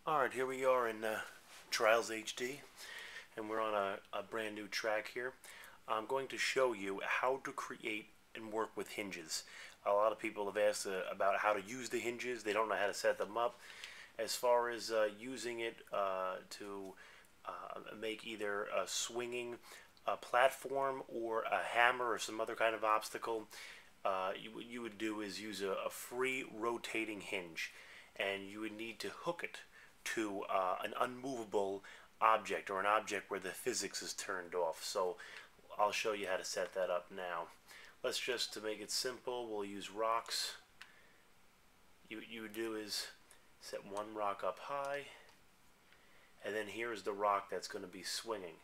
Alright, here we are in Trials HD, and we're on a brand new track here. I'm going to show you how to create and work with hinges. A lot of people have asked about how to use the hinges. They don't know how to set them up. As far as using it to make either a swinging platform or a hammer or some other kind of obstacle, what you would do is use a free rotating hinge, and you would need to hook it to an unmovable object, or an object where the physics is turned off. So I'll show you how to set that up now. Let's just, to make it simple, we'll use rocks. What you would do is set one rock up high, and then here's the rock that's going to be swinging.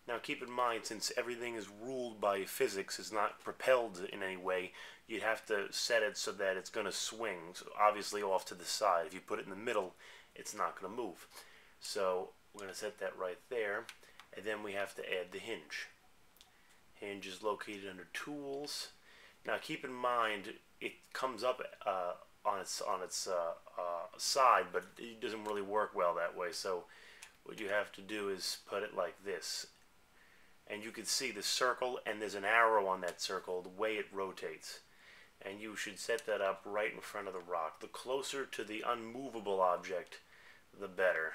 Now keep in mind, since everything is ruled by physics, it's not propelled in any way, you'd have to set it so that it's going to swing, so obviously off to the side. If you put it in the middle, it's not going to move. So we're going to set that right there, and then we have to add the hinge. Hinge is located under Tools. Now keep in mind, it comes up on its side, but it doesn't really work well that way. So what you have to do is put it like this, and you can see the circle, and there's an arrow on that circle, the way it rotates. And you should set that up right in front of the rock. The closer to the unmovable object, the better.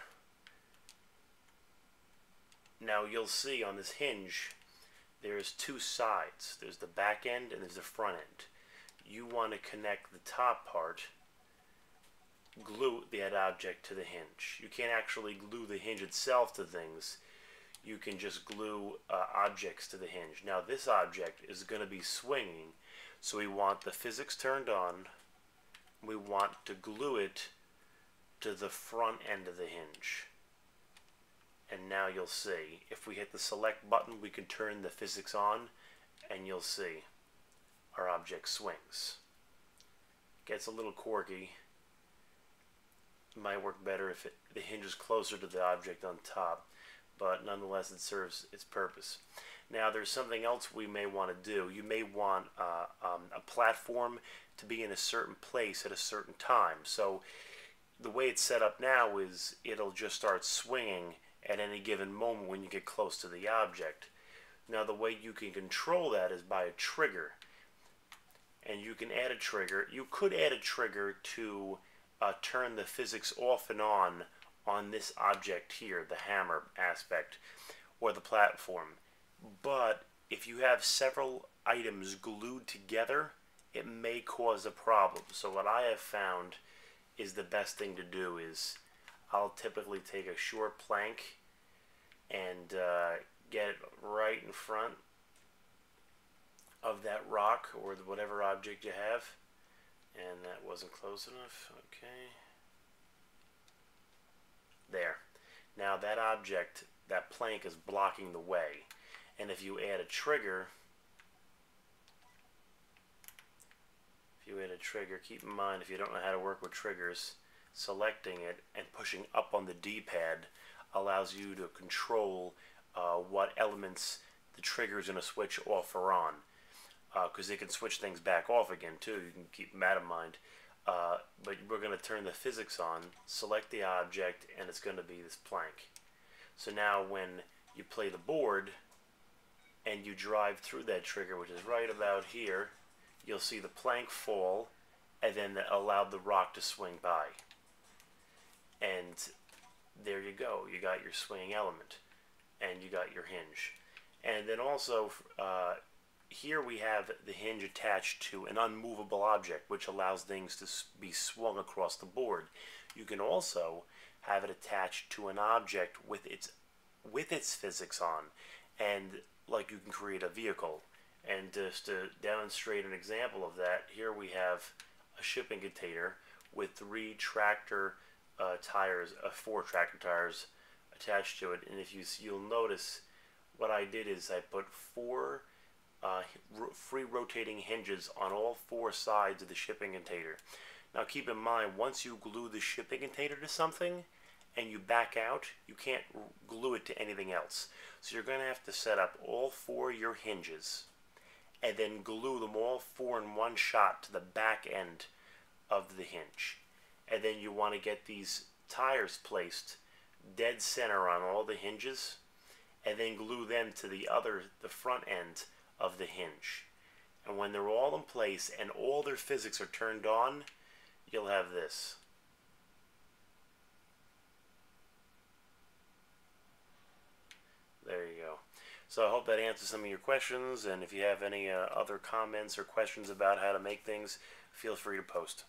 Now you'll see on this hinge, there's two sides. There's the back end and there's the front end. You want to connect the top part, glue that object to the hinge. You can't actually glue the hinge itself to things. You can just glue objects to the hinge. Now this object is going to be swinging, so we want the physics turned on. We want to glue it to the front end of the hinge. And now you'll see, if we hit the select button, we can turn the physics on, and you'll see our object swings. Gets a little quirky. It might work better if the hinge is closer to the object on top, but nonetheless it serves its purpose. Now there's something else we may want to do. You may want a platform to be in a certain place at a certain time. So the way it's set up now is it'll just start swinging at any given moment when you get close to the object. Now the way you can control that is by a trigger. And you can add a trigger. You could add a trigger to turn the physics off and on this object here, the hammer aspect, or the platform. But if you have several items glued together, it may cause a problem. So what I have found is the best thing to do is I'll typically take a short plank and get it right in front of that rock or whatever object you have. And that wasn't close enough. Okay. There. Now that object, that plank, is blocking the way. And if you add a trigger, keep in mind, if you don't know how to work with triggers, selecting it and pushing up on the D-pad allows you to control what elements the trigger is going to switch off or on. Because they can switch things back off again too. You can keep that in mind. But we're going to turn the physics on, select the object, and it's going to be this plank. So now when you play the board and you drive through that trigger, which is right about here, you'll see the plank fall, and then that allowed the rock to swing by. And there you go. You got your swinging element, and you got your hinge. And then also, here we have the hinge attached to an unmovable object, which allows things to be swung across the board. You can also have it attached to an object with its physics on, and like you can create a vehicle. And just to demonstrate an example of that, here we have a shipping container with 4 tractor tires attached to it. And if you'll notice, what I did is I put 4 free rotating hinges on all 4 sides of the shipping container. Now keep in mind, once you glue the shipping container to something and you back out, you can't glue it to anything else. So you're going to have to set up all 4 of your hinges and then glue them all 4 in one shot to the back end of the hinge. And then you want to get these tires placed dead center on all the hinges, and then glue them to the front end of the hinge. And when they're all in place and all their physics are turned on, you'll have this. There you go. So I hope that answers some of your questions, and if you have any other comments or questions about how to make things, feel free to post.